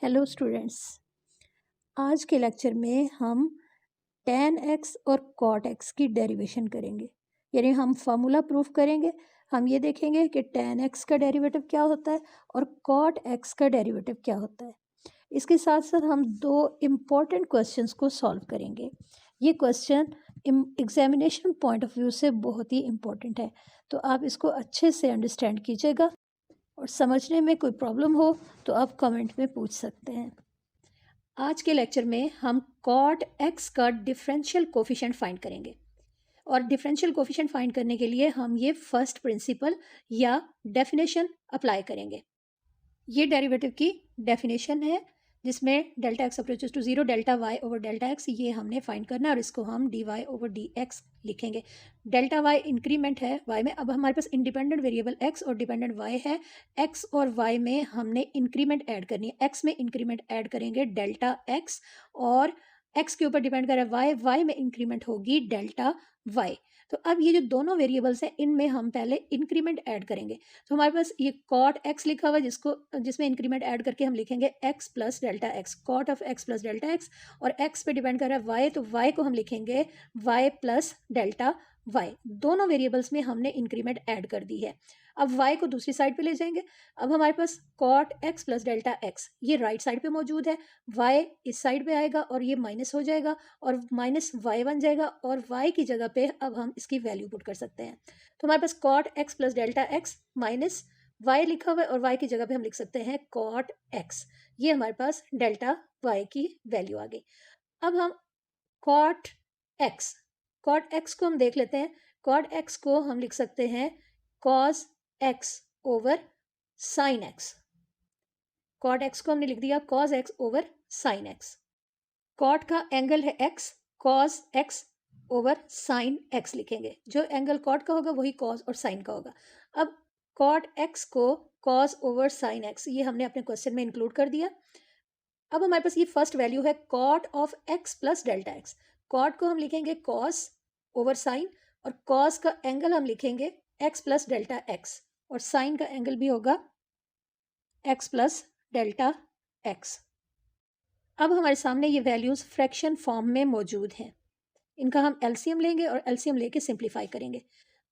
Hello students. आज के lecture में हम tan x और cot x की डेरिवेशन करेंगे, यानी हम फार्मूला प्रूफ करेंगे। हम ये देखेंगे कि tan x का डेरिवेटिव क्या होता है और cot x का डेरिवेटिव क्या होता है। इसके साथ साथ हम दो इम्पॉर्टेंट क्वेश्चंस को सॉल्व करेंगे। ये question examination point of view से बहुत ही इम्पॉर्टेंट है, तो आप इसको अच्छे से अंडरस्टैंड कीजिएगा और समझने में कोई प्रॉब्लम हो तो आप कमेंट में पूछ सकते हैं। आज के लेक्चर में हम cot x का डिफरेंशियल कोफिशिएंट फाइंड करेंगे और डिफरेंशियल कोफिशिएंट फाइंड करने के लिए हम ये फर्स्ट प्रिंसिपल या डेफिनेशन अप्लाई करेंगे। ये डेरिवेटिव की डेफिनेशन है जिसमें delta x approaches to zero, delta y over delta x, ये हमने फाइंड करना है और इसको हम d y over d x लिखेंगे। डेल्टा वाई इंक्रीमेंट है वाई में। अब हमारे पास इंडिपेंडेंट वेरिएबल एक्स और डिपेंडेंट वाई है। एक्स और वाई में हमने इंक्रीमेंट ऐड करनी है। एक्स में इंक्रीमेंट ऐड करेंगे डेल्टा एक्स और एक्स के ऊपर डिपेंड कर रहा है वाई, वाई में इंक्रीमेंट होगी डेल्टा वाई। तो अब ये जो दोनों वेरिएबल्स हैं इनमें हम पहले इंक्रीमेंट ऐड करेंगे। तो हमारे पास ये cot x लिखा हुआ है जिसमें इंक्रीमेंट ऐड करके हम लिखेंगे x plus delta x, cot of x plus delta x, और x पे डिपेंड कर रहा है y, तो y को हम लिखेंगे y प्लस डेल्टा y। दोनों वेरिएबल्स में हमने इंक्रीमेंट ऐड कर दी है। अब y को दूसरी साइड पे ले जाएंगे। अब हमारे पास cot x plus delta x ये राइट साइड पे मौजूद है, y इस साइड पे आएगा और ये माइनस हो जाएगा और माइनस y बन जाएगा और y की जगह पे अब हम इसकी वैल्यू पुट कर सकते हैं। तो हमारे पास cot x plus delta x minus y लिखा हुआ है और y की जगह पे हम लिख सकते हैं cot x। ये हमारे पास डेल्टा y की वैल्यू आ गई। अब हम cot x को हम देख लेते हैं। cot x को हम लिख सकते हैं cos x over sin x। cot x को हमने लिख दिया cos x over sin x। cot का एंगल है x, cos x over sin x लिखेंगे। जो एंगल cot का होगा वही cos और sin का होगा। अब cot x को cos ओवर sin x ये हमने अपने क्वेश्चन में इंक्लूड कर दिया। अब हमारे पास ये फर्स्ट वैल्यू है cot of x plus delta x. cot को हम लिखेंगे cos ओवर sin और cos का एंगल हम लिखेंगे x प्लस डेल्टा एक्स और sin का एंगल भी होगा x प्लस डेल्टा एक्स। अब हमारे सामने ये वैल्यूज फ्रैक्शन फॉर्म में मौजूद हैं। इनका हम एलसीएम लेंगे और एलसीएम लेके सिंप्लीफाई करेंगे।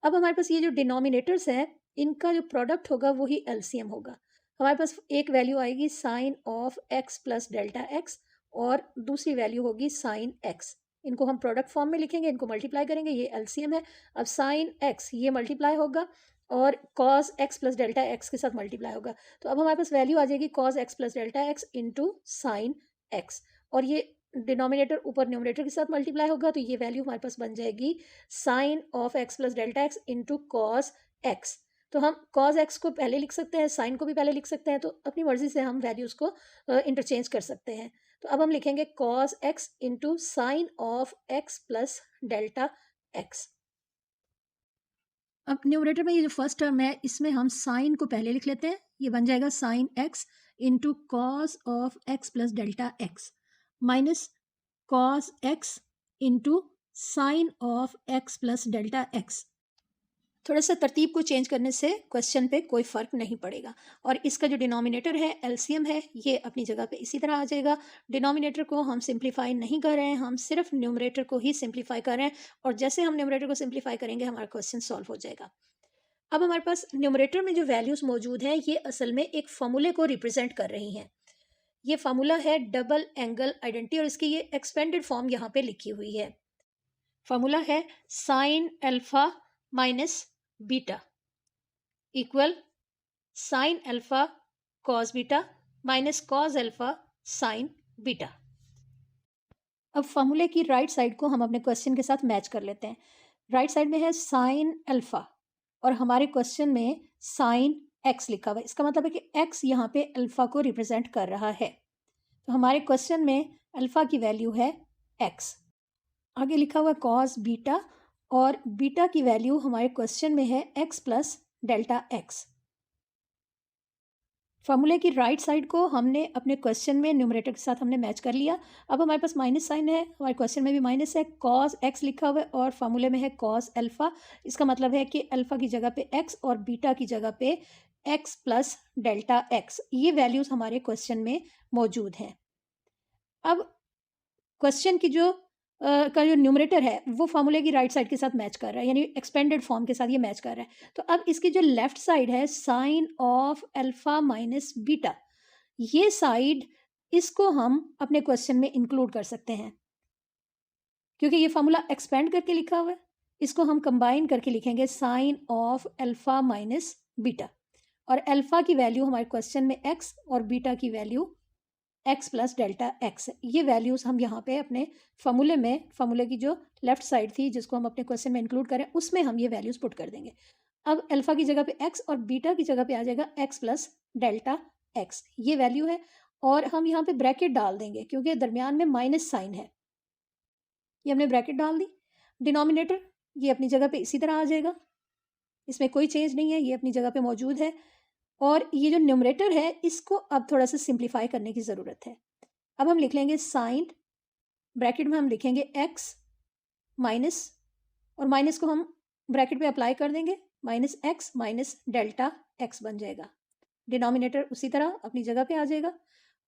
अब हमारे पास ये जो डिनोमिनेटर्स हैं इनका जो प्रोडक्ट होगा वही एलसीएम होगा। हमारे पास एक वैल्यू आएगी sine of x plus delta x और दूसरी वैल्यू होगी साइन x। इनको हम प्रोडक्ट फॉर्म में लिखेंगे, इनको मल्टीप्लाई करेंगे, ये एलसीएम है। अब साइन x ये मल्टीप्लाई होगा और cos x plus delta x के साथ मल्टीप्लाई होगा। तो अब हमारे पास वैल्यू आ जाएगी cos x plus delta x into sign x और ये डिनोमिनेटर ऊपर न्यूमरेटर के साथ मल्टीप्लाई होगा तो ये वैल्यू हमारे पास बन जाएगी sine of x plus delta x into cos x. तो हम cos x को पहले लिख सकते हैं, साइन को भी पहले लिख सकते हैं, तो अपनी मर्जी से हम वैल्यूज़ को इंटरचेंज कर सकते हैं। तो अब हम लिखेंगे cos x into sine of x plus delta x. अब न्यूमरेटर में ये जो फर्स्ट टर्म है इसमें हम साइन को पहले लिख लेते हैं। ये बन जाएगा sine x into cos of x plus delta x minus cos x into sine of x plus delta x. थोड़ा सा तरतीब को चेंज करने से क्वेश्चन पे कोई फ़र्क नहीं पड़ेगा। और इसका जो डिनोमिनेटर है एलसीएम है ये अपनी जगह पे इसी तरह आ जाएगा। डिनोमिनेटर को हम सिंप्लीफाई नहीं कर रहे हैं, हम सिर्फ न्यूमरेटर को ही सिंप्लीफाई कर रहे हैं और जैसे हम न्यूमरेटर को सिंप्लीफाई करेंगे हमारा क्वेश्चन सॉल्व हो जाएगा। अब हमारे पास न्यूमरेटर में जो वैल्यूज़ मौजूद हैं ये असल में एक फार्मूले को रिप्रेजेंट कर रही हैं। ये फार्मूला है डबल एंगल आइडेंटिटी और इसकी ये एक्सपेंडेड फॉर्म यहाँ पे लिखी हुई है। फार्मूला है sine alpha minus beta equal sine alpha cos beta minus cos alpha sign beta. अब फार्मूले की राइट साइड को हम अपने क्वेश्चन के साथ मैच कर लेते हैं। राइट साइड में है साइन अल्फा और हमारे क्वेश्चन में साइन एक्स लिखा हुआ है। इसका मतलब है कि एक्स यहाँ पे अल्फा को रिप्रेजेंट कर रहा है। तो हमारे क्वेश्चन में अल्फा की वैल्यू है एक्स। आगे लिखा हुआ कॉस बीटा और बीटा की वैल्यू हमारे क्वेश्चन में है x प्लस डेल्टा एक्स। फार्मूले की राइट साइड को हमने अपने क्वेश्चन में न्यूमरेटर के साथ हमने मैच कर लिया। अब हमारे पास माइनस साइन है, हमारे क्वेश्चन में भी माइनस है, cos x लिखा हुआ है और फार्मूले में है cos अल्फा। इसका मतलब है कि अल्फा की जगह पे x और बीटा की जगह पे एक्स प्लस डेल्टा एक्स, ये वैल्यूज़ हमारे क्वेश्चन में मौजूद हैं। अब क्वेश्चन की का जो न्यूमरेटर है वो फार्मूले की राइट साइड के साथ मैच कर रहा है, यानी एक्सपेंडेड फॉर्म के साथ ये मैच कर रहा है। तो अब इसकी जो लेफ्ट साइड है sine of alpha minus beta, ये साइड इसको हम अपने क्वेश्चन में इंक्लूड कर सकते हैं, क्योंकि ये फार्मूला एक्सपेंड करके लिखा हुआ है। इसको हम कंबाइन करके लिखेंगे sine of alpha minus beta, और अल्फा की वैल्यू हमारे क्वेश्चन में एक्स और बीटा की value x plus delta x है। ये वैल्यूज़ हम यहाँ पे अपने फार्मूले की जो लेफ्ट साइड थी जिसको हम अपने क्वेश्चन में इंक्लूड करें, उसमें हम ये वैल्यूज़ पुट कर देंगे। अब अल्फा की जगह पे एक्स और बीटा की जगह पे आ जाएगा एक्स प्लस डेल्टा एक्स, ये वैल्यू है। और हम यहाँ पे ब्रैकेट डाल देंगे क्योंकि दरमियान में माइनस साइन है, ये हमने ब्रैकेट डाल दी। डिनोमिनेटर ये अपनी जगह पे इसी तरह आ जाएगा, इसमें कोई चेंज नहीं है, ये अपनी जगह पे मौजूद है। और ये जो न्यूमरेटर है इसको अब थोड़ा सा सिंप्लीफाई करने की ज़रूरत है। अब हम लिख लेंगे साइन, ब्रैकेट में हम लिखेंगे एक्स माइनस, और माइनस को हम ब्रैकेट पे अप्लाई कर देंगे, minus x minus delta x बन जाएगा। डिनोमिनेटर उसी तरह अपनी जगह पे आ जाएगा।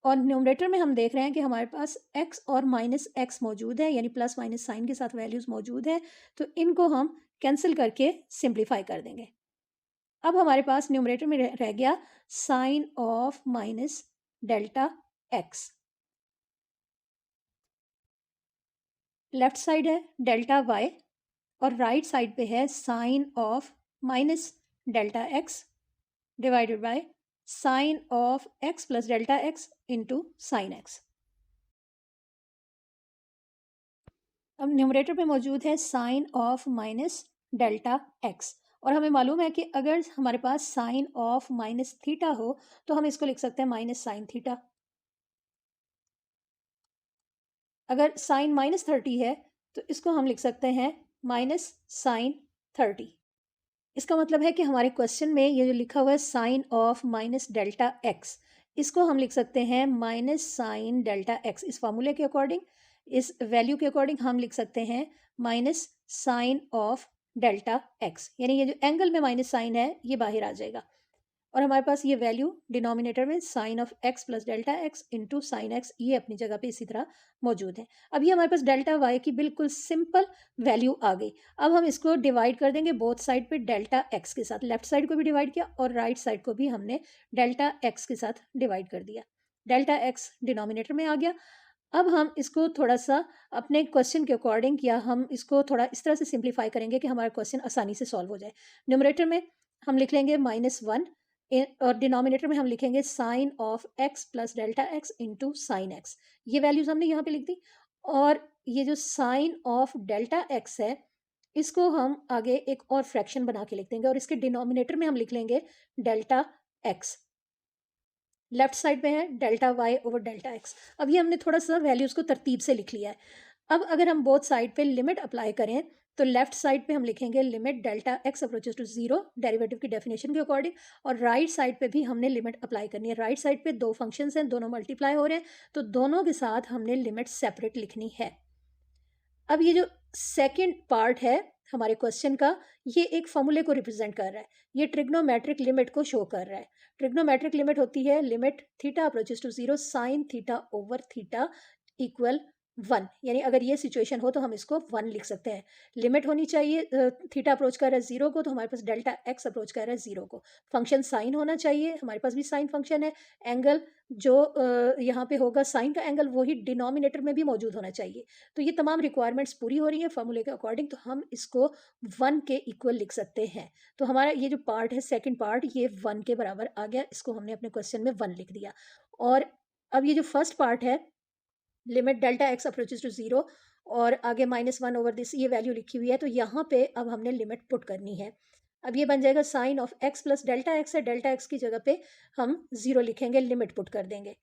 और न्यूमरेटर में हम देख रहे हैं कि हमारे पास x और माइनस एक्स मौजूद है, यानी प्लस माइनस साइन के साथ वैल्यूज़ मौजूद है, तो इनको हम कैंसिल करके सिंप्लीफाई कर देंगे। अब हमारे पास न्यूमरेटर में रह गया sine of minus delta x, left side है डेल्टा वाई, और राइट साइड पे है sine of minus delta x divided by sine of x plus delta x into sine x. अब न्यूमरेटर पे मौजूद है sine of minus delta x, और हमें मालूम है कि अगर हमारे पास साइन ऑफ माइनस थीटा हो तो हम इसको लिख सकते हैं माइनस साइन थीटा। अगर साइन माइनस 30 है तो इसको हम लिख सकते हैं माइनस साइन 30। इसका मतलब है कि हमारे क्वेश्चन में ये जो लिखा हुआ है sine of minus delta x, इसको हम लिख सकते हैं माइनस साइन डेल्टा एक्स। इस फार्मूले के अकॉर्डिंग, इस वैल्यू के अकॉर्डिंग हम लिख सकते हैं minus sine of delta x, यानी ये जो एंगल में माइनस साइन है ये बाहर आ जाएगा। और हमारे पास ये वैल्यू डिनोमिनेटर में sine of x plus delta x into sine x, ये अपनी जगह पे इसी तरह मौजूद है। अब ये हमारे पास डेल्टा वाई की बिल्कुल सिंपल वैल्यू आ गई। अब हम इसको डिवाइड कर देंगे बोथ साइड पे डेल्टा एक्स के साथ, लेफ्ट साइड को भी डिवाइड किया और राइट साइड को भी हमने डेल्टा एक्स के साथ डिवाइड कर दिया। डेल्टा एक्स डिनोमिनेटर में आ गया। अब हम इसको थोड़ा सा अपने क्वेश्चन के अकॉर्डिंग, या हम इसको थोड़ा इस तरह से सिंप्लीफाई करेंगे कि हमारा क्वेश्चन आसानी से सॉल्व हो जाए। न्यूमरेटर में हम लिख लेंगे -1, और डिनोमिनेटर में हम लिखेंगे sine of x plus delta x into sine x. ये वैल्यूज हमने यहाँ पे लिख दी। और ये जो साइन ऑफ डेल्टा एक्स है इसको हम आगे एक और फ्रैक्शन बना के लिख देंगे, और इसके डिनोमिनेटर में हम लिख लेंगे डेल्टा एक्स। लेफ्ट साइड पे है delta y over delta x. अब ये हमने थोड़ा सा वैल्यूज को तरतीब से लिख लिया है। अब अगर हम बोथ साइड पे लिमिट अप्लाई करें तो लेफ्ट साइड पे हम लिखेंगे limit delta x approaches to zero, derivative की डेफिनेशन के अकॉर्डिंग। और राइट साइड पे भी हमने लिमिट अप्लाई करनी है। राइट साइड पे दो फंक्शंस हैं, दोनों मल्टीप्लाई हो रहे हैं, तो दोनों के साथ हमने लिमिट सेपरेट लिखनी है। अब ये जो सेकंड पार्ट है हमारे क्वेश्चन का, ये एक फॉर्मूले को रिप्रेजेंट कर रहा है, ये ट्रिग्नोमेट्रिक लिमिट को शो कर रहा है। ट्रिग्नोमेट्रिक लिमिट होती है limit theta approaches to zero sine theta over theta equal 1, यानी अगर ये सिचुएशन हो तो हम इसको 1 लिख सकते हैं। लिमिट होनी चाहिए, थीटा अप्रोच कर रहा है जीरो को, तो हमारे पास डेल्टा एक्स अप्रोच कर रहा है जीरो को। फंक्शन साइन होना चाहिए, हमारे पास भी साइन फंक्शन है। एंगल जो यहाँ पे होगा साइन का एंगल, वही डिनोमिनेटर में भी मौजूद होना चाहिए। तो ये तमाम रिक्वायरमेंट्स पूरी हो रही है फॉर्मूले के अकॉर्डिंग, तो हम इसको 1 के इक्वल लिख सकते हैं। तो हमारा ये जो पार्ट है सेकंड पार्ट, ये 1 के बराबर आ गया, इसको हमने अपने क्वेश्चन में 1 लिख दिया। और अब ये जो फर्स्ट पार्ट है limit delta x approaches to zero, और आगे -1 ओवर दिस ये वैल्यू लिखी हुई है, तो यहाँ पे अब हमने लिमिट पुट करनी है। अब ये बन जाएगा sine of x plus delta x है, डेल्टा एक्स की जगह पे हम 0 लिखेंगे, लिमिट पुट कर देंगे,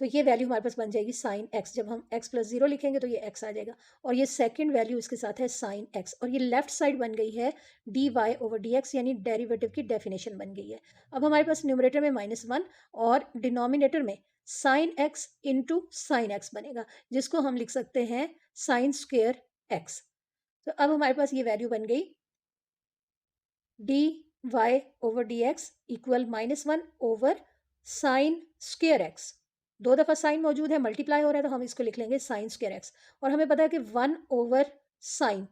तो ये वैल्यू हमारे पास बन जाएगी साइन एक्स। जब हम एक्स प्लस 0 लिखेंगे तो ये एक्स आ जाएगा, और ये सेकंड वैल्यू इसके साथ है साइन एक्स, और ये लेफ्ट साइड बन गई है d y over d x, यानी डेरिवेटिव की डेफिनेशन बन गई है। अब हमारे पास न्यूमरेटर में -1 और डिनोमिनेटर में sine x into sine x बनेगा, जिसको हम लिख सकते हैं साइन स्क्वेयर एक्स। तो अब हमारे पास ये वैल्यू बन गई d y over d x equal -1 over sine square x. 2 दफ़ा साइन मौजूद है, मल्टीप्लाई हो रहा है, तो हम इसको लिख लेंगे साइन स्क्वेयर एक्स। और हमें पता है कि 1 ओवर साइन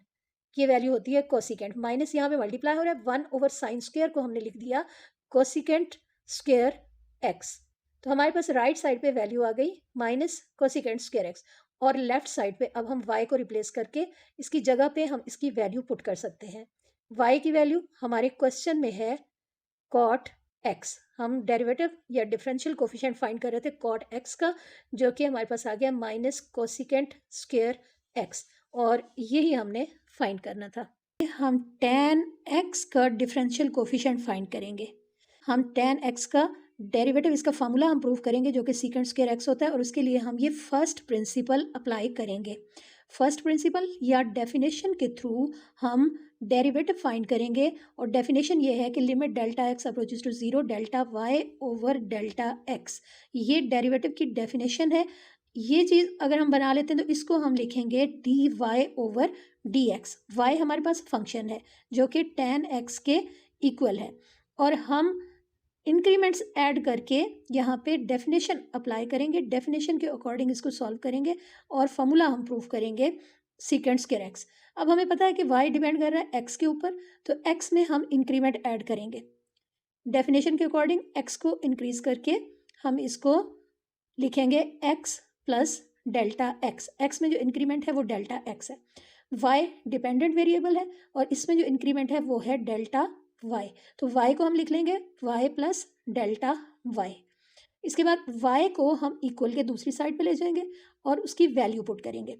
की वैल्यू होती है कोसिकेंट, माइनस यहाँ पे मल्टीप्लाई हो रहा है, 1 ओवर साइन स्क्वेयर को हमने लिख दिया कोसिकेंट स्क्वेयर एक्स। तो हमारे पास राइट साइड पे वैल्यू आ गई माइनस कोसिकेंट स्क्वेयर एक्स, और लेफ्ट साइड पे अब हम y को रिप्लेस करके इसकी जगह पे हम इसकी वैल्यू पुट कर सकते हैं। y की वैल्यू हमारे क्वेश्चन में है कॉट x। हम डेरिवेटिव या डिफरेंशियल कोफिशिएंट फाइंड कर रहे थे कॉट x का, जो कि हमारे पास आ गया माइनस कोसिकेंट स्क्वेयर x, और यही हमने फाइंड करना था। हम tan x का डिफरेंशियल कोफिशिएंट फाइंड करेंगे। हम tan x का डेरिवेटिव, इसका फार्मूला हम प्रूव करेंगे जो कि सीकेंट स्क्वायर x होता है, और उसके लिए हम ये फर्स्ट प्रिंसिपल अप्लाई करेंगे। फर्स्ट प्रिंसिपल या डेफिनेशन के थ्रू हम डेरिवेटिव फाइंड करेंगे, और डेफिनेशन ये है कि limit delta x approaches to 0 delta y over delta x, ये डेरिवेटिव की डेफिनेशन है। ये चीज़ अगर हम बना लेते हैं तो इसको हम लिखेंगे d y over d x. Y हमारे पास फंक्शन है जो कि tan x के इक्वल है, और हम इंक्रीमेंट्स ऐड करके यहाँ पे डेफिनेशन अप्लाई करेंगे, डेफिनेशन के अकॉर्डिंग इसको सॉल्व करेंगे, और फॉर्मूला हम प्रूव करेंगे सीकेंट स्क्वायर एक्स। अब हमें पता है कि y डिपेंड कर रहा है x के ऊपर, तो x में हम इंक्रीमेंट ऐड करेंगे डेफिनेशन के अकॉर्डिंग। x को इंक्रीज करके हम इसको लिखेंगे x plus delta x। x में जो इंक्रीमेंट है वो डेल्टा x है। y डिपेंडेंट वेरिएबल है, और इसमें जो इंक्रीमेंट है वो है डेल्टा y, तो y को हम लिख लेंगे y प्लस डेल्टा y। इसके बाद y को हम इक्वल के दूसरी साइड पे ले जाएंगे और उसकी वैल्यू पुट करेंगे।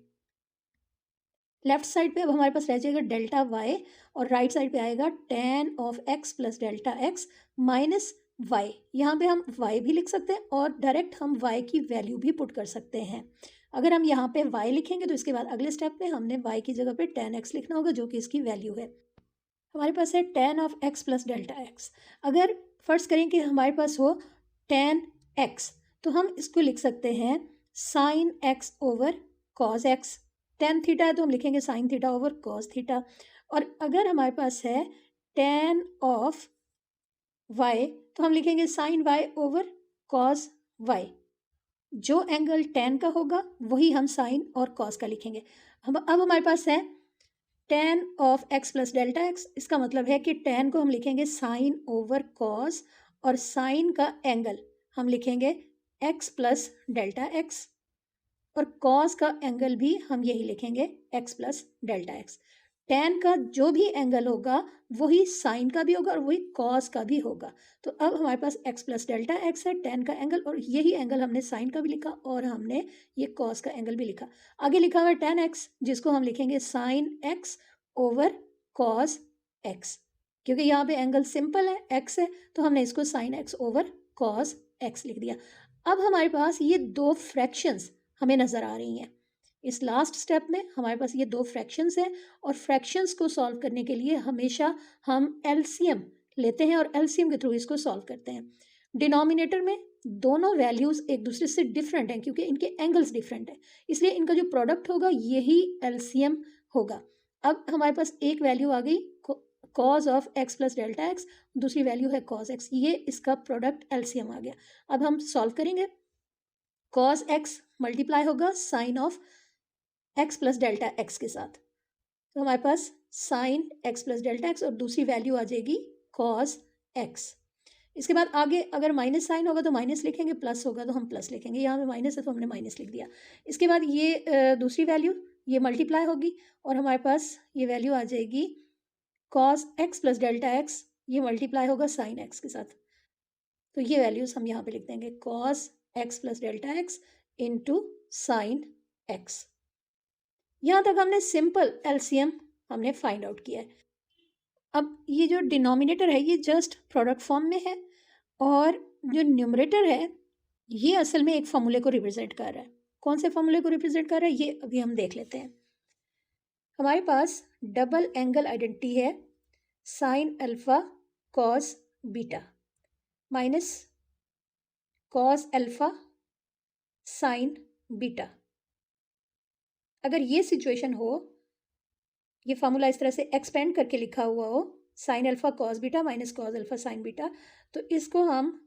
लेफ्ट साइड पे अब हमारे पास रह जाएगा डेल्टा y, और राइट साइड पे आएगा tan of x plus delta x minus y। यहाँ पे हम y भी लिख सकते हैं, और डायरेक्ट हम y की वैल्यू भी पुट कर सकते हैं। अगर हम यहाँ पे y लिखेंगे तो इसके बाद अगले स्टेप में हमने y की जगह पे tan x लिखना होगा, जो कि इसकी वैल्यू है। हमारे पास है tan of x plus delta x। अगर फर्ज करें कि हमारे पास हो tan x, तो हम इसको लिख सकते हैं sine x over cos x। tan theta है तो हम लिखेंगे sine theta over cos theta. और अगर हमारे पास है tan ऑफ y, तो हम लिखेंगे sine y over cos y। जो एंगल tan का होगा वही हम साइन और कॉस का लिखेंगे। अब हमारे पास है tan of x plus delta x। इसका मतलब है कि tan को हम लिखेंगे साइन ओवर कॉस, और साइन का एंगल हम लिखेंगे x प्लस डेल्टा x, और कॉस का एंगल भी हम यही लिखेंगे x plus delta x। tan का जो भी एंगल होगा वही साइन का भी होगा और वही कॉस का भी होगा। तो अब हमारे पास x प्लस डेल्टा x है, tan का एंगल, और यही एंगल हमने साइन का भी लिखा और हमने ये कॉस का एंगल भी लिखा। आगे लिखा हुआ है tan x, जिसको हम लिखेंगे sine x over cos x। क्योंकि यहाँ पे एंगल सिंपल है, x है, तो हमने इसको sine x over cos x लिख दिया। अब हमारे पास ये दो फ्रैक्शंस हमें नज़र आ रही हैं। इस लास्ट स्टेप में हमारे पास ये दो फ्रैक्शंस हैं, और फ्रैक्शंस को सॉल्व करने के लिए हमेशा हम एलसीएम लेते हैं और एलसीएम के थ्रू इसको सॉल्व करते हैं। डिनोमिनेटर में दोनों वैल्यूज़ एक दूसरे से डिफरेंट हैं क्योंकि इनके एंगल्स डिफरेंट हैं, इसलिए इनका जो प्रोडक्ट होगा यही एलसीएम होगा। अब हमारे पास एक वैल्यू आ गई cause of x plus delta x, दूसरी वैल्यू है कॉज x, ये इसका प्रोडक्ट एलसीएम आ गया। अब हम सॉल्व करेंगे। कॉज x मल्टीप्लाई होगा sine of x plus delta x के साथ, तो हमारे पास sine x plus delta x और दूसरी वैल्यू आ जाएगी कॉज x। इसके बाद आगे अगर माइनस साइन होगा तो माइनस लिखेंगे, प्लस होगा तो हम प्लस लिखेंगे। यहाँ पे माइनस है तो हमने माइनस लिख दिया। इसके बाद ये दूसरी वैल्यू ये मल्टीप्लाई होगी और हमारे पास ये वैल्यू आ जाएगी cos x plus delta x, ये मल्टीप्लाई होगा साइन x के साथ। तो ये वैल्यूज़ हम यहाँ पे लिख देंगे cos x plus delta x into sign x। यहाँ तक हमने सिंपल एलसीएम हमने फाइंड आउट किया है। अब ये जो डिनोमिनेटर है ये जस्ट प्रोडक्ट फॉर्म में है, और जो न्यूमरेटर है ये असल में एक फॉर्मूले को रिप्रेजेंट कर रहा है। कौन से फॉर्मूले को रिप्रेजेंट कर रहा है ये अभी हम देख लेते हैं। हमारे पास डबल एंगल आइडेंटिटी है sine alpha cos beta minus cos alpha sign beta. अगर ये सिचुएशन हो, ये फार्मूला इस तरह से एक्सपेंड करके लिखा हुआ हो sine alpha cos beta minus cos alpha sine beta, तो इसको हम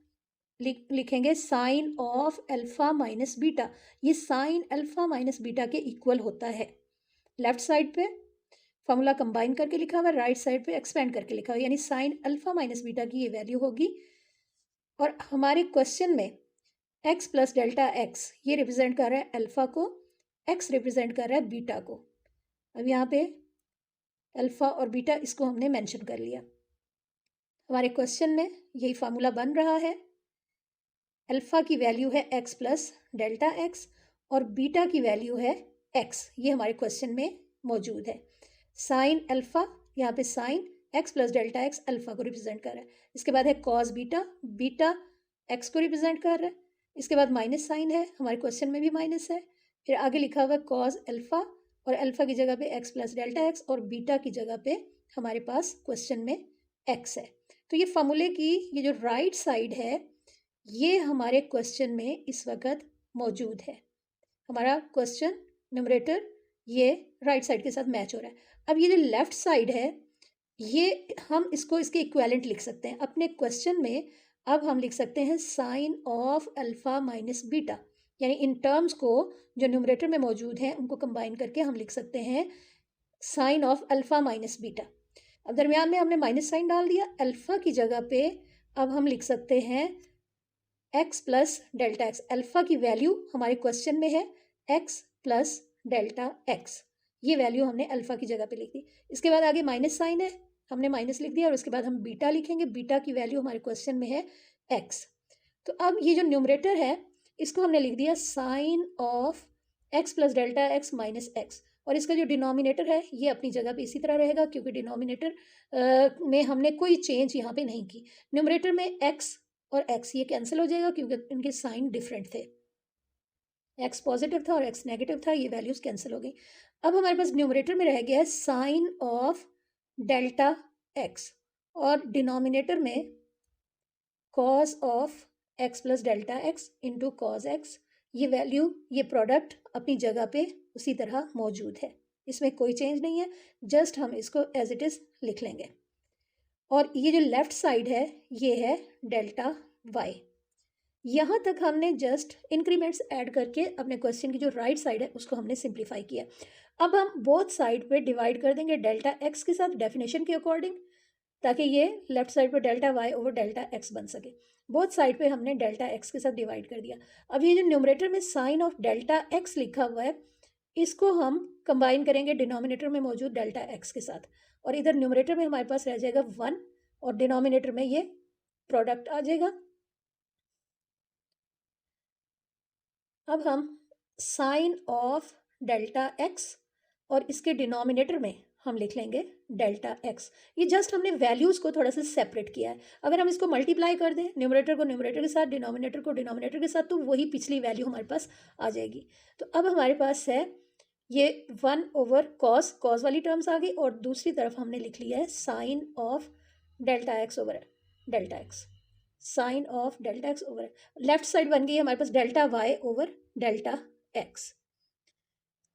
लिखेंगे sine of alpha minus beta. ये साइन अल्फ़ा माइनस बीटा के इक्वल होता है। लेफ्ट साइड पे फॉर्मूला कंबाइन करके लिखा हुआ है, राइट साइड पे एक्सपेंड करके लिखा हुआ है, यानी साइन अल्फ़ा माइनस बीटा की ये वैल्यू होगी। और हमारे क्वेश्चन में x प्लस डेल्टा एक्स ये रिप्रेजेंट कर रहा है अल्फ़ा को, x रिप्रेजेंट कर रहा है बीटा को। अब यहाँ पे अल्फ़ा और बीटा इसको हमने मेंशन कर लिया। हमारे क्वेश्चन में यही फार्मूला बन रहा है। अल्फ़ा की वैल्यू है x प्लस डेल्टा एक्स और बीटा की वैल्यू है x, ये हमारे क्वेश्चन में मौजूद है। साइन अल्फ़ा, यहाँ पे sine x plus delta x alpha को रिप्रेजेंट कर रहा है। इसके बाद है कॉस बीटा, बीटा x को रिप्रेजेंट कर रहा है। इसके बाद माइनस साइन है, हमारे क्वेश्चन में भी माइनस है। फिर आगे लिखा हुआ है कॉस अल्फ़ा, और अल्फ़ा की जगह पे x प्लस डेल्टा एक्स और बीटा की जगह पे हमारे पास क्वेश्चन में x है। तो ये फार्मूले की ये जो राइट साइड है ये हमारे क्वेश्चन में इस वक्त मौजूद है। हमारा क्वेश्चन न्यूमरेटर ये राइट साइड के साथ मैच हो रहा है। अब ये जो लेफ्ट साइड है ये हम इसको इसके इक्विवेलेंट लिख सकते हैं अपने क्वेश्चन में। अब हम लिख सकते हैं sine of alpha minus beta, यानी इन टर्म्स को जो न्यूमरेटर में मौजूद हैं उनको कंबाइन करके हम लिख सकते हैं sine of alpha minus beta. अब दरमियान में हमने माइनस साइन डाल दिया, अल्फ़ा की जगह पे अब हम लिख सकते हैं x plus delta x. Alpha की वैल्यू हमारे क्वेश्चन में है x प्लस डेल्टा एक्स, ये वैल्यू हमने अल्फ़ा की जगह पे लिख दी। इसके बाद आगे माइनस साइन है, हमने माइनस लिख दिया, और उसके बाद हम बीटा लिखेंगे। बीटा की वैल्यू हमारे क्वेश्चन में है x। तो अब ये जो न्यूमरेटर है इसको हमने लिख दिया sine of x plus delta x minus x, और इसका जो डिनोमिनेटर है ये अपनी जगह पे इसी तरह रहेगा, क्योंकि डिनोमिनेटर में हमने कोई चेंज यहाँ पे नहीं की। न्यूमरेटर में x और x ये कैंसिल हो जाएगा क्योंकि इनके साइन डिफरेंट थे, x पॉजिटिव था और x नेगेटिव था, ये वैल्यूज कैंसिल हो गई। अब हमारे पास न्यूमरेटर में रह गया है साइन ऑफ डेल्टा x और डिनोमिनेटर में cos of x plus delta x into cos x. ये वैल्यू, ये प्रोडक्ट अपनी जगह पे उसी तरह मौजूद है, इसमें कोई चेंज नहीं है, जस्ट हम इसको एज इट इज़ लिख लेंगे। और ये जो लेफ्ट साइड है ये है डेल्टा y। यहाँ तक हमने जस्ट इंक्रीमेंट्स ऐड करके अपने क्वेश्चन की जो राइट साइड है उसको हमने सिंप्लीफाई किया। अब हम बोथ साइड पे डिवाइड कर देंगे डेल्टा x के साथ डेफिनेशन के अकॉर्डिंग, ताकि ये लेफ्ट साइड पे delta y over delta x बन सके। बोथ साइड पे हमने डेल्टा x के साथ डिवाइड कर दिया। अब ये जो न्यूमरेटर में साइन ऑफ डेल्टा x लिखा हुआ है इसको हम कंबाइन करेंगे डिनोमिनेटर में मौजूद डेल्टा x के साथ, और इधर न्यूमरेटर में हमारे पास रह जाएगा 1 और डिनोमिनेटर में ये प्रोडक्ट आ जाएगा। अब हम साइन ऑफ डेल्टा x और इसके डिनोमिनेटर में हम लिख लेंगे डेल्टा x। ये जस्ट हमने वैल्यूज़ को थोड़ा सा सेपरेट किया है। अगर हम इसको मल्टीप्लाई कर दें न्यूमरेटर को न्यूमरेटर के साथ, डिनोमिनेटर को डिनोमिनेटर के साथ, तो वही पिछली वैल्यू हमारे पास आ जाएगी। तो अब हमारे पास है ये 1 ओवर कॉस, कॉस वाली टर्म्स आ गई, और दूसरी तरफ हमने लिख लिया है sine of delta x over delta x, sine of delta x over left side बन गई हमारे पास delta y over delta x.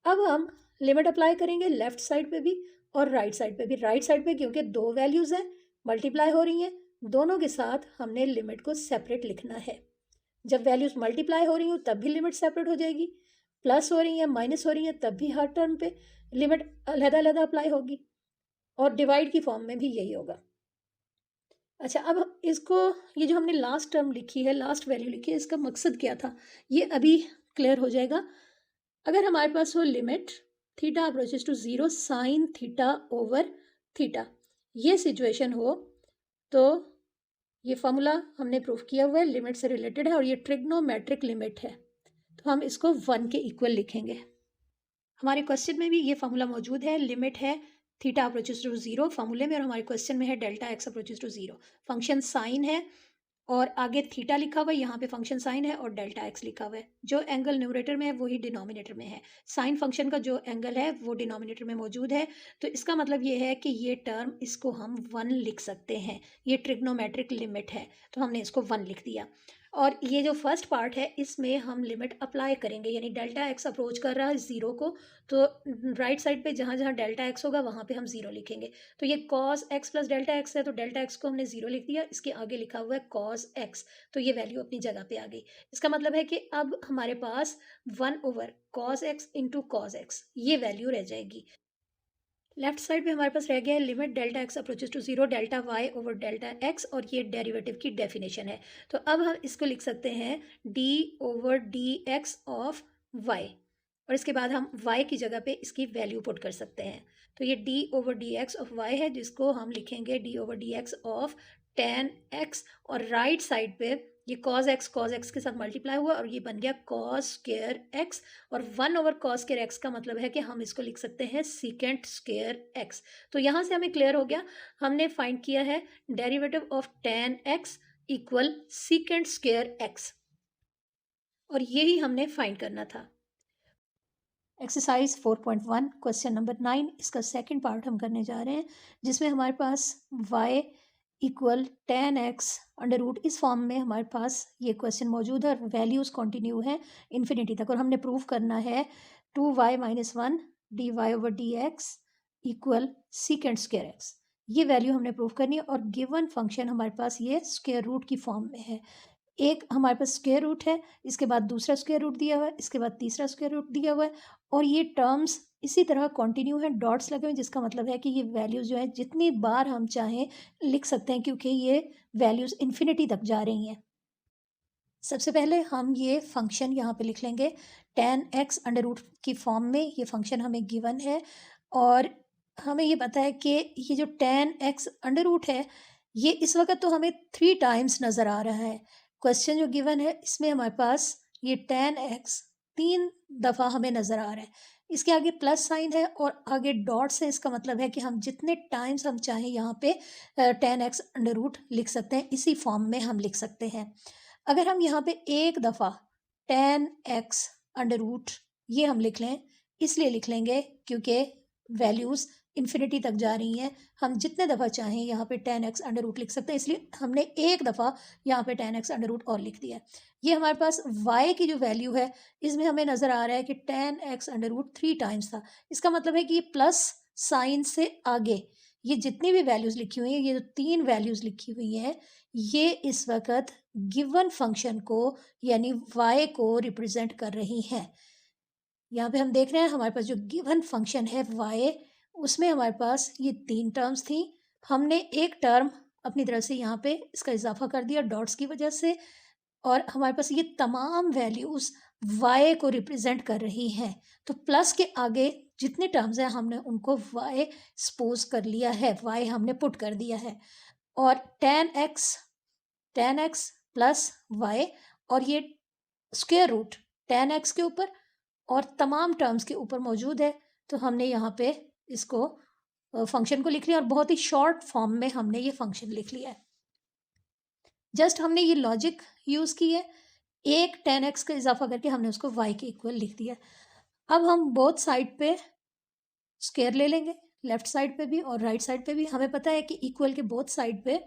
अब हम लिमिट अप्लाई करेंगे लेफ्ट साइड पे भी और राइट साइड पे भी। राइट साइड पे क्योंकि दो वैल्यूज़ हैं मल्टीप्लाई हो रही हैं, दोनों के साथ हमने लिमिट को सेपरेट लिखना है। जब वैल्यूज़ मल्टीप्लाई हो रही हो तब भी लिमिट सेपरेट हो जाएगी, प्लस हो रही है माइनस हो रही है तब भी हर टर्म पे लिमिट अलग अलग अप्लाई होगी, और डिवाइड की फॉर्म में भी यही होगा। अच्छा, अब इसको ये जो हमने लास्ट टर्म लिखी है, लास्ट वैल्यू लिखी है, इसका मकसद क्या था ये अभी क्लियर हो जाएगा। अगर हमारे पास हो limit theta approaches to 0 sine theta over theta, ये सिचुएशन हो तो ये फॉर्मूला हमने प्रूफ किया हुआ है, लिमिट से रिलेटेड है और ये ट्रिग्नोमेट्रिक लिमिट है, तो हम इसको 1 के इक्वल लिखेंगे। हमारे क्वेश्चन में भी ये फॉर्मूला मौजूद है, लिमिट है थीटा अप्रोचेस टू 0 फार्मूले में, और हमारे क्वेश्चन में है delta x approaches to 0। Function sine है और आगे थीटा लिखा हुआ है, यहाँ पे फंक्शन साइन है और डेल्टा एक्स लिखा हुआ है। जो एंगल न्यूमरेटर में है वही डिनोमिनेटर में है। साइन फंक्शन का जो एंगल है वो डिनोमिनेटर में मौजूद है, तो इसका मतलब ये है कि ये टर्म इसको हम 1 लिख सकते हैं। ये ट्रिग्नोमेट्रिक लिमिट है तो हमने इसको 1 लिख दिया। और ये जो फर्स्ट पार्ट है इसमें हम लिमिट अप्लाई करेंगे, यानी डेल्टा एक्स अप्रोच कर रहा है ज़ीरो को, तो राइट साइड पे जहाँ जहाँ डेल्टा एक्स होगा वहाँ पे हम ज़ीरो लिखेंगे। तो ये cos x plus delta x है, तो डेल्टा एक्स को हमने ज़ीरो लिख दिया, इसके आगे लिखा हुआ है कॉस एक्स, तो ये वैल्यू अपनी जगह पे आ गई। इसका मतलब है कि अब हमारे पास 1 over cos x into cos x ये वैल्यू रह जाएगी। लेफ्ट साइड पे हमारे पास रह गया है limit delta x approaches to zero delta y over delta x, और ये डेरिवेटिव की डेफिनेशन है। तो अब हम इसको लिख सकते हैं d over d x of y, और इसके बाद हम y की जगह पे इसकी वैल्यू पुट कर सकते हैं। तो ये d over d x of y है, जिसको हम लिखेंगे d over d x of tan x, और राइट साइड पे ये कॉस एक्स के साथ मल्टीप्लाई हुआ और ये बन गया कॉस स्क्वायर एक्स, और 1 ओवर कॉस स्क्वायर एक्स का मतलब है कि हम इसको लिख सकते हैं सीकेंट स्क्वायर एक्स। तो यहाँ से हमें क्लियर हो गया, हमने फाइंड किया है derivative of tan x equal secant square x, और यही हमने फाइंड करना था। एक्सरसाइज 4.1 क्वेश्चन नंबर 9, इसका सेकंड पार्ट हम करने जा रहे हैं, जिसमें हमारे पास y equal tan x under root इस फॉर्म में हमारे पास ये क्वेश्चन मौजूद है, और वैल्यूज़ कंटिन्यू है इन्फिनिटी तक, और हमने प्रूव करना है 2y minus 1 d y over d x equal secant square x, ये वैल्यू हमने प्रूव करनी है। और गिवन फंक्शन हमारे पास ये स्क्वायर रूट की फॉर्म में है, एक हमारे पास स्क्वायर रूट है, इसके बाद दूसरा स्क्वायर रूट दिया हुआ है, इसके बाद तीसरा स्क्वायर रूट दिया हुआ है, और ये टर्म्स इसी तरह कंटिन्यू है, डॉट्स लगे हुए हैं, जिसका मतलब है कि ये वैल्यूज़ जो है जितनी बार हम चाहें लिख सकते हैं, क्योंकि ये वैल्यूज़ इन्फिनिटी तक जा रही हैं। सबसे पहले हम ये फंक्शन यहाँ पे लिख लेंगे टेन एक्स अंडर रूट की फॉर्म में, ये फंक्शन हमें गिवन है, और हमें ये पता है कि ये जो टेन एक्स अंडर रूट है ये इस वक्त तो हमें 3 टाइम्स नज़र आ रहा है। क्वेश्चन जो गिवन है इसमें हमारे पास ये टेन एक्स 3 दफ़ा हमें नज़र आ रहा है, इसके आगे प्लस साइन है और आगे डॉट्स है, इसका मतलब है कि हम जितने टाइम्स हम चाहें यहाँ पे टेन एक्स अंडर रूट लिख सकते हैं, इसी फॉर्म में हम लिख सकते हैं। अगर हम यहाँ पे एक दफ़ा टेन एक्स अंडर रूट ये हम लिख लें, इसलिए लिख लेंगे क्योंकि वैल्यूज़ इन्फिनिटी तक जा रही हैं, हम जितने दफ़ा चाहें यहाँ पे टेन एक्स अंडर रूट लिख सकते हैं, इसलिए हमने एक दफ़ा यहाँ पे टेन एक्स अंडर रूट और लिख दिया। ये हमारे पास y की जो वैल्यू है इसमें हमें नज़र आ रहा है कि tan x under root 3 times था, इसका मतलब है कि ये प्लस साइन से आगे ये जितनी भी वैल्यूज़ लिखी हुई हैं, ये जो 3 वैल्यूज़ लिखी हुई हैं, ये इस वक्त गिवन फंक्शन को यानी y को रिप्रेजेंट कर रही हैं। यहाँ पे हम देख रहे हैं हमारे पास जो गिवन फंक्शन है y, उसमें हमारे पास ये 3 टर्म्स थी, हमने एक टर्म अपनी तरफ से यहाँ पे इसका इजाफा कर दिया डॉट्स की वजह से, और हमारे पास ये तमाम वैल्यूज़ y को रिप्रेजेंट कर रही हैं। तो प्लस के आगे जितने टर्म्स हैं हमने उनको y सपोज कर लिया है, y हमने पुट कर दिया है, और टेन एक्स प्लस वाई, और ये स्क्वायर रूट टेन एक्स के ऊपर और तमाम टर्म्स के ऊपर मौजूद है, तो हमने यहाँ पे इसको फंक्शन को लिख लिया, और बहुत ही शॉर्ट फॉर्म में हमने ये फंक्शन लिख लिया है। जस्ट हमने ये लॉजिक यूज़ की है, एक टेन एक्स का इजाफा करके हमने उसको y के इक्वल लिख दिया। अब हम बोथ साइड पे स्क्वायर ले लेंगे, लेफ्ट साइड पे भी और राइट साइड पे भी। हमें पता है कि इक्वल के बोथ साइड पे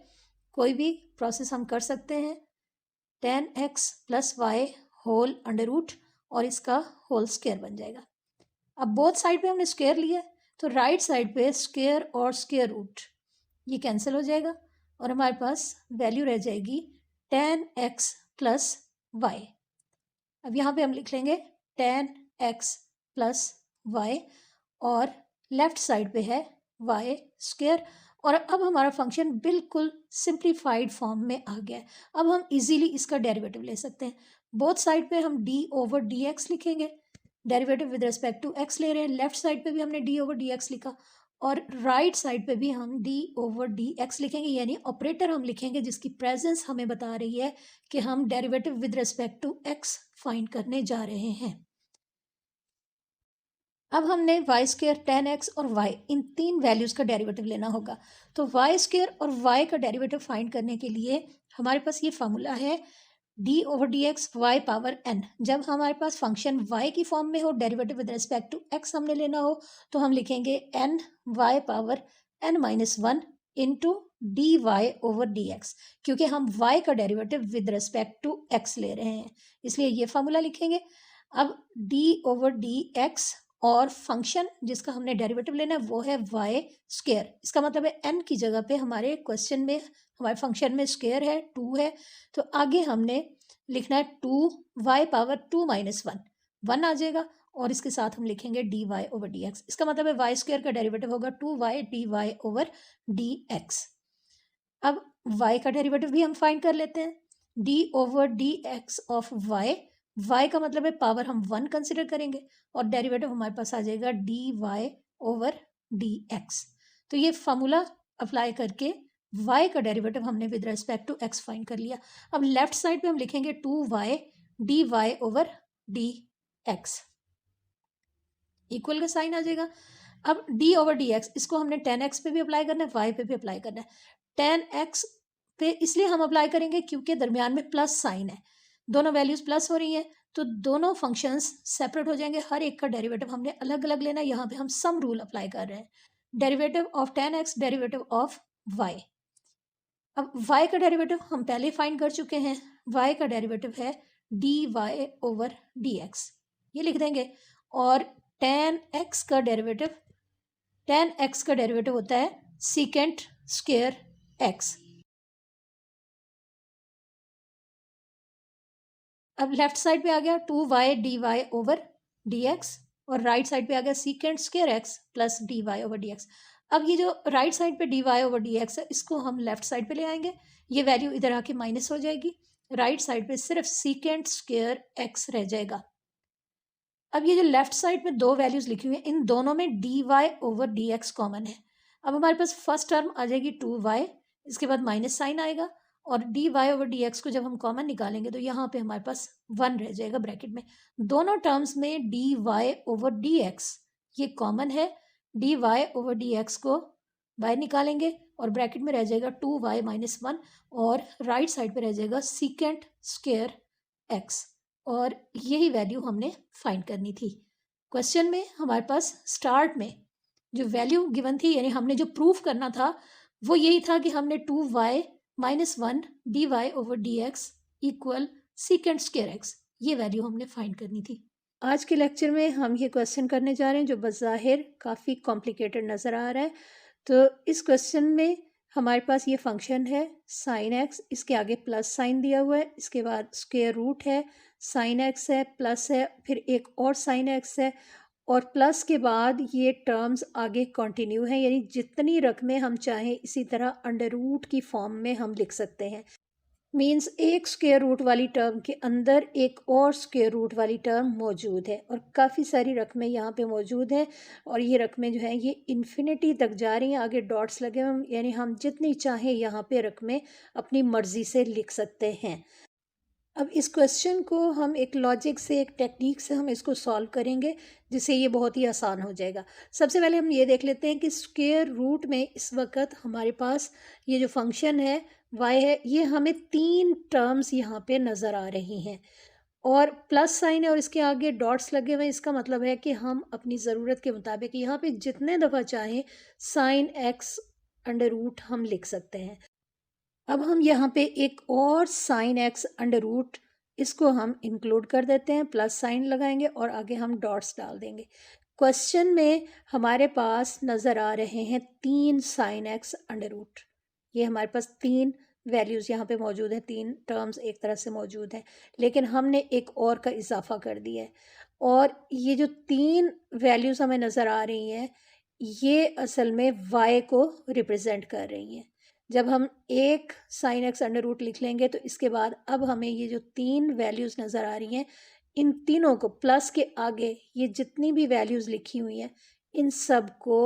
कोई भी प्रोसेस हम कर सकते हैं, tan x plus y whole under root और इसका होल स्क्वायर बन जाएगा। अब बोथ साइड पे हमने स्क्वायर लिया, तो राइट साइड पे स्क्वायर और स्क्वायर रूट ये कैंसिल हो जाएगा, और हमारे पास वैल्यू रह जाएगी टेन एक्स प्लस वाई। अब यहाँ पे हम लिख लेंगे टेन एक्स प्लस वाई, और लेफ्ट साइड पे है वाई स्क्वायर, और अब हमारा फंक्शन बिल्कुल सिंप्लीफाइड फॉर्म में आ गया है। अब हम इजीली इसका डेरिवेटिव ले सकते हैं, बोथ साइड पे हम d ओवर डी एक्स लिखेंगे, derivative with respect to x ले रहे हैं, लेफ्ट साइड पे भी हमने d ओवर डी एक्स लिखा, और राइट साइड पे भी हम d ओवर डी एक्स लिखेंगे, यानी ऑपरेटर हम लिखेंगे जिसकी प्रेजेंस हमें बता रही है कि हम derivative with respect to x find करने जा रहे हैं। अब हमने वाई स्क्वायर टेन एक्स और y इन 3 वैल्यूज़ का डेरिवेटिव लेना होगा। तो वाई स्क्वायर और y का डेरिवेटिव फाइंड करने के लिए हमारे पास ये फार्मूला है d over d x y power n। जब हमारे पास फंक्शन y की फॉर्म में हो, derivative with respect to x हमने लेना हो, तो हम लिखेंगे n y power n minus 1 into d y over d x, क्योंकि हम वाई का derivative with respect to x ले रहे हैं, इसलिए ये फार्मूला लिखेंगे। अब डी ओवर डी एक्स और फंक्शन जिसका हमने डेरिवेटिव लेना है वो है वाई स्क्वायर। इसका मतलब है एन की जगह पे हमारे क्वेश्चन में हमारे फंक्शन में स्क्वायर है 2 है, तो आगे हमने लिखना है 2y⁻2 - 1 आ जाएगा, और इसके साथ हम लिखेंगे d y over d x. इसका मतलब है वाई स्क्वायर का डेरिवेटिव होगा 2y dy over d x. अब y का डेरिवेटिव भी हम फाइंड कर लेते हैं, d over d x of y का मतलब है पावर हम 1 कंसिडर करेंगे, और डेरिवेटिव हमारे पास आ जाएगा dy ओवर डी एक्स। तो ये फार्मूला अप्लाई करके y का डेरिवेटिव हमने with respect to x find कर लिया। अब लेफ्ट साइड पे हम लिखेंगे 2y dy over d x, equal का साइन आ जाएगा। अब d ओवर डी एक्स इसको हमने 10x पे भी अप्लाई करना है, y पे भी अप्लाई करना है। 10x पे इसलिए हम अप्लाई करेंगे क्योंकि दरमियान में प्लस साइन है, दोनों वैल्यूज प्लस हो रही हैं, तो दोनों फंक्शंस सेपरेट हो जाएंगे, हर एक का डेरिवेटिव हमने अलग अलग लेना है। यहाँ पे हम सम रूल अप्लाई कर रहे हैं, derivative of 10x derivative of y। अब y का डेरिवेटिव हम पहले फाइंड कर चुके हैं, y का डेरिवेटिव है dy ओवर dx, ये लिख देंगे। और 10x का डेरिवेटिव होता है सीकेंट स्क्वायर x। अब लेफ्ट साइड पे आ गया 2y dy ओवर dx, और राइट साइड पे आ गया secant square x plus dy over dx। अब ये जो राइट साइड पे dy ओवर dx है इसको हम लेफ्ट साइड पे ले आएंगे, ये वैल्यू इधर आके माइनस हो जाएगी, राइट साइड पे सिर्फ सीकेंट स्क्वायर x रह जाएगा। अब ये जो लेफ्ट साइड में दो वैल्यूज लिखी हुई है इन दोनों में dy ओवर dx कॉमन है। अब हमारे पास फर्स्ट टर्म आ जाएगी 2y, इसके बाद माइनस साइन आएगा, और dy ओवर dx को जब हम कॉमन निकालेंगे तो यहाँ पे हमारे पास 1 रह जाएगा ब्रैकेट में। दोनों टर्म्स में dy ओवर dx ये कॉमन है, dy ओवर dx को y निकालेंगे और ब्रैकेट में रह जाएगा 2y - 1, और राइट साइड पे रह जाएगा सीकेंट स्क्वायर x, और यही वैल्यू हमने फाइंड करनी थी। क्वेश्चन में हमारे पास स्टार्ट में जो वैल्यू गिवन थी, यानी हमने जो प्रूफ करना था वो यही था कि हमने 2y - 1 dy over dx equal secant square x, ये वैल्यू हमने फाइंड करनी थी। आज के लेक्चर में हम ये क्वेश्चन करने जा रहे हैं जो बज़ाहिर काफ़ी कॉम्प्लिकेटेड नज़र आ रहा है। तो इस क्वेश्चन में हमारे पास ये फंक्शन है साइन एक्स, इसके आगे प्लस साइन दिया हुआ है, इसके बाद स्क्वायर रूट है, साइन एक्स है, प्लस है, फिर एक और साइन एक्स है, और प्लस के बाद ये टर्म्स आगे कंटिन्यू हैं, यानी जितनी रकमें हम चाहें इसी तरह अंडर रूट की फॉर्म में हम लिख सकते हैं। मीन्स एक स्क्वायर रूट वाली टर्म के अंदर एक और स्क्वायर रूट वाली टर्म मौजूद है, और काफ़ी सारी रकमें यहाँ पे मौजूद हैं, और ये रकमें जो हैं ये इन्फिनिटी तक जा रही हैं, आगे डॉट्स लगे हुए, यानी हम जितनी चाहें यहाँ पे रकमें अपनी मर्ज़ी से लिख सकते हैं। अब इस क्वेश्चन को हम एक लॉजिक से, एक टेक्निक से हम इसको सॉल्व करेंगे जिससे ये बहुत ही आसान हो जाएगा। सबसे पहले हम ये देख लेते हैं कि स्क्वायर रूट में इस वक्त हमारे पास ये जो फंक्शन है y है, ये हमें 3 टर्म्स यहाँ पे नज़र आ रही हैं, और प्लस साइन है और इसके आगे डॉट्स लगे हुए हैं। इसका मतलब है कि हम अपनी ज़रूरत के मुताबिक यहाँ पे जितने दफ़ा चाहें साइन x अंडर रूट हम लिख सकते हैं। अब हम यहाँ पे एक और साइन एक्स अंडर रूट इसको हम इंक्लूड कर देते हैं, प्लस साइन लगाएंगे और आगे हम डॉट्स डाल देंगे। क्वेश्चन में हमारे पास नज़र आ रहे हैं 3 साइन एक्स अंडर रूट, ये हमारे पास 3 वैल्यूज़ यहाँ पे मौजूद हैं, 3 टर्म्स एक तरह से मौजूद हैं, लेकिन हमने एक और का इजाफा कर दिया है, और ये जो 3 वैल्यूज़ हमें नज़र आ रही हैं ये असल में y को रिप्रेजेंट कर रही हैं। जब हम एक साइन एक्स अंडर रूट लिख लेंगे तो इसके बाद अब हमें ये जो 3 वैल्यूज़ नज़र आ रही हैं इन तीनों को प्लस के आगे ये जितनी भी वैल्यूज़ लिखी हुई हैं इन सब को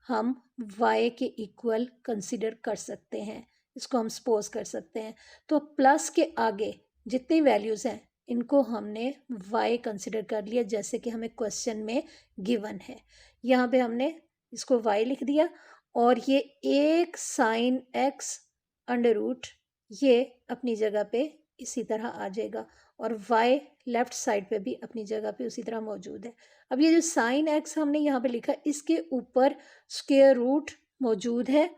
हम y के इक्वल कंसिडर कर सकते हैं, इसको हम सपोज कर सकते हैं। तो प्लस के आगे जितनी वैल्यूज़ हैं इनको हमने y कंसिडर कर लिया, जैसे कि हमें क्वेश्चन में गिवन है। यहाँ पे हमने इसको y लिख दिया, और ये एक साइन एक्स अंडर रूट ये अपनी जगह पे इसी तरह आ जाएगा, और y लेफ़्ट साइड पे भी अपनी जगह पे उसी तरह मौजूद है। अब ये जो साइन एक्स हमने यहाँ पे लिखा इसके ऊपर स्क्वायर रूट मौजूद है,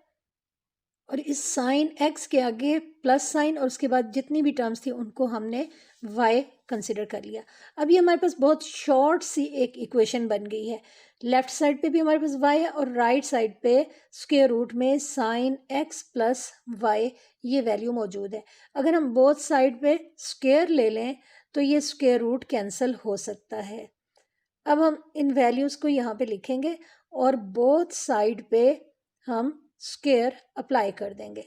और इस साइन एक्स के आगे प्लस साइन और उसके बाद जितनी भी टर्म्स थी उनको हमने y कंसिडर कर लिया। अब ये हमारे पास बहुत शॉर्ट सी एक इक्वेशन बन गई है। लेफ्ट साइड पे भी हमारे पास y है और राइट साइड पे स्क्वायर रूट में साइन x प्लस वाई ये वैल्यू मौजूद है। अगर हम बोथ साइड पे स्क्वायर ले लें तो ये स्क्वायर रूट कैंसिल हो सकता है। अब हम इन वैल्यूज़ को यहाँ पे लिखेंगे और बोथ साइड पे हम स्क्वायर अप्लाई कर देंगे।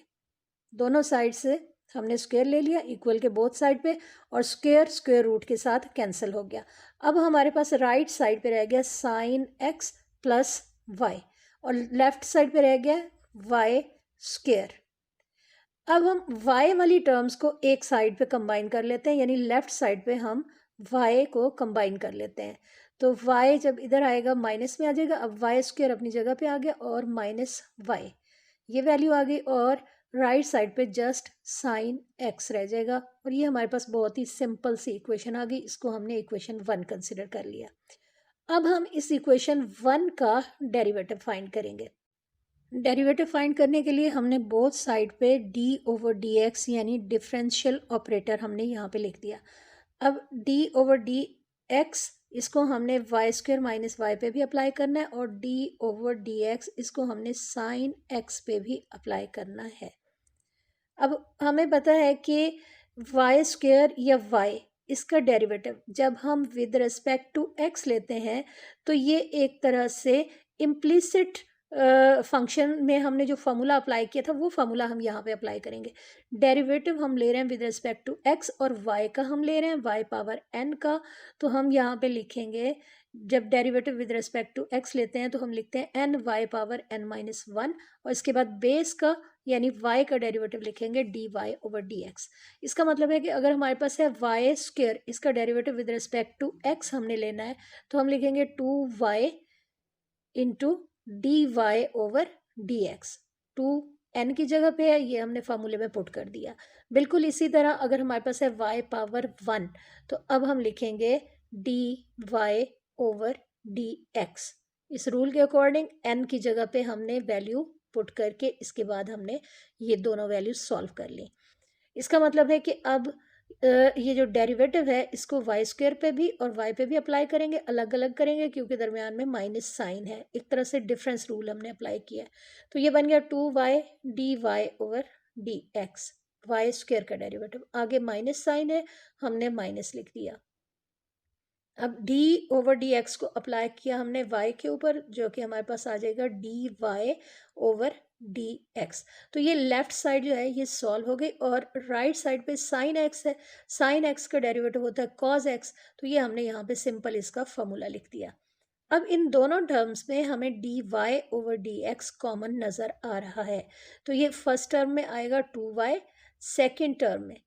दोनों साइड से हमने स्क्वायर ले लिया इक्वल के बोथ साइड पे और स्क्वायर स्क्वायर रूट के साथ कैंसिल हो गया। अब हमारे पास राइट साइड पे रह गया साइन एक्स प्लस वाई और लेफ्ट साइड पे रह गया वाई स्क्वायर। अब हम y वाली टर्म्स को एक साइड पे कंबाइन कर लेते हैं, यानी लेफ्ट साइड पे हम y को कंबाइन कर लेते हैं। तो y जब इधर आएगा माइनस में आ जाएगा। अब वाई स्क्वायर अपनी जगह पे आ गया और माइनस वाई ये वैल्यू आ गई और राइट साइड पे जस्ट साइन x रह जाएगा। और ये हमारे पास बहुत ही सिंपल सी इक्वेशन आ गई। इसको हमने इक्वेशन 1 कंसिडर कर लिया। अब हम इस इक्वेशन 1 का डेरिवेटिव फाइंड करेंगे। डेरिवेटिव फाइंड करने के लिए हमने बोथ साइड पे d ओवर डी एक्स यानी डिफरेंशियल ऑपरेटर हमने यहाँ पे लिख दिया। अब d ओवर डी एक्स इसको हमने वाई स्क्वायर माइनस वाई पे भी अप्लाई करना है और d ओवर डी एक्स इसको हमने साइन x पे भी अप्लाई करना है। अब हमें पता है कि वाई स्क्वायर या y इसका डेरिवेटिव जब हम विद रिस्पेक्ट टू x लेते हैं तो ये एक तरह से इम्प्लिसिट फंक्शन में हमने जो फार्मूला अप्लाई किया था वो फार्मूला हम यहाँ पे अप्लाई करेंगे। डेरिवेटिव हम ले रहे हैं विद रिस्पेक्ट टू x और y का हम ले रहे हैं y पावर n का। तो हम यहाँ पे लिखेंगे जब derivative with respect to x लेते हैं तो हम लिखते हैं n y power n minus 1 और इसके बाद बेस का यानी y का डेरिवेटिव लिखेंगे dy ओवर dx। इसका मतलब है कि अगर हमारे पास है वाई स्क्वायर इसका derivative with respect to x हमने लेना है तो हम लिखेंगे 2y into d y over d x. 2n की जगह पे है ये हमने फार्मूले में पुट कर दिया। बिल्कुल इसी तरह अगर हमारे पास है y पावर 1 तो अब हम लिखेंगे d y over d x. इस रूल के अकॉर्डिंग n की जगह पे हमने वैल्यू पुट करके इसके बाद हमने ये दोनों वैल्यू सॉल्व कर ली। इसका मतलब है कि अब ये जो डेरिवेटिव है इसको वाई स्क्वायर पे भी और वाई पे भी अप्लाई करेंगे, अलग अलग करेंगे क्योंकि दरमियान में माइनस साइन है। एक तरह से डिफरेंस रूल हमने अप्लाई किया है। तो ये बन गया 2y d y over d x y square का डेरिवेटिव। आगे माइनस साइन है हमने माइनस लिख दिया। अब d ओवर डी एक्स को अप्लाई किया हमने y के ऊपर जो कि हमारे पास आ जाएगा dy ओवर डी एक्स। तो ये लेफ्ट साइड जो है ये सॉल्व हो गई और राइट साइड पे साइन x है। साइन x का डेरिवेटिव होता है cos x। तो ये हमने यहाँ पे सिंपल इसका फॉर्मूला लिख दिया। अब इन दोनों टर्म्स में हमें dy over d x common नज़र आ रहा है। तो ये फर्स्ट टर्म में आएगा 2y, सेकेंड टर्म में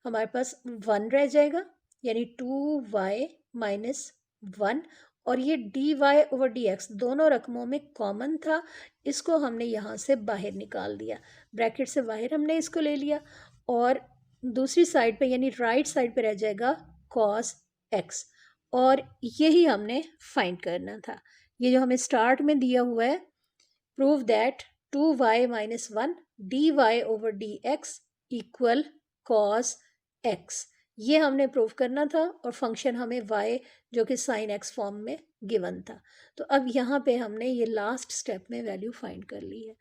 हमारे पास 1 रह जाएगा यानी 2y माइनस 1 और ये d y over d x दोनों रकमों में कॉमन था। इसको हमने यहाँ से बाहर निकाल दिया, ब्रैकेट से बाहर हमने इसको ले लिया और दूसरी साइड पे यानी राइट साइड पे रह जाएगा cos x और यही हमने फाइंड करना था। ये जो हमें स्टार्ट में दिया हुआ है prove that 2y minus 1 d y over d x equal cos x ये हमने प्रूव करना था और फंक्शन हमें y जो कि साइन x फॉर्म में गिवन था। तो अब यहाँ पे हमने ये लास्ट स्टेप में वैल्यू फाइंड कर ली है।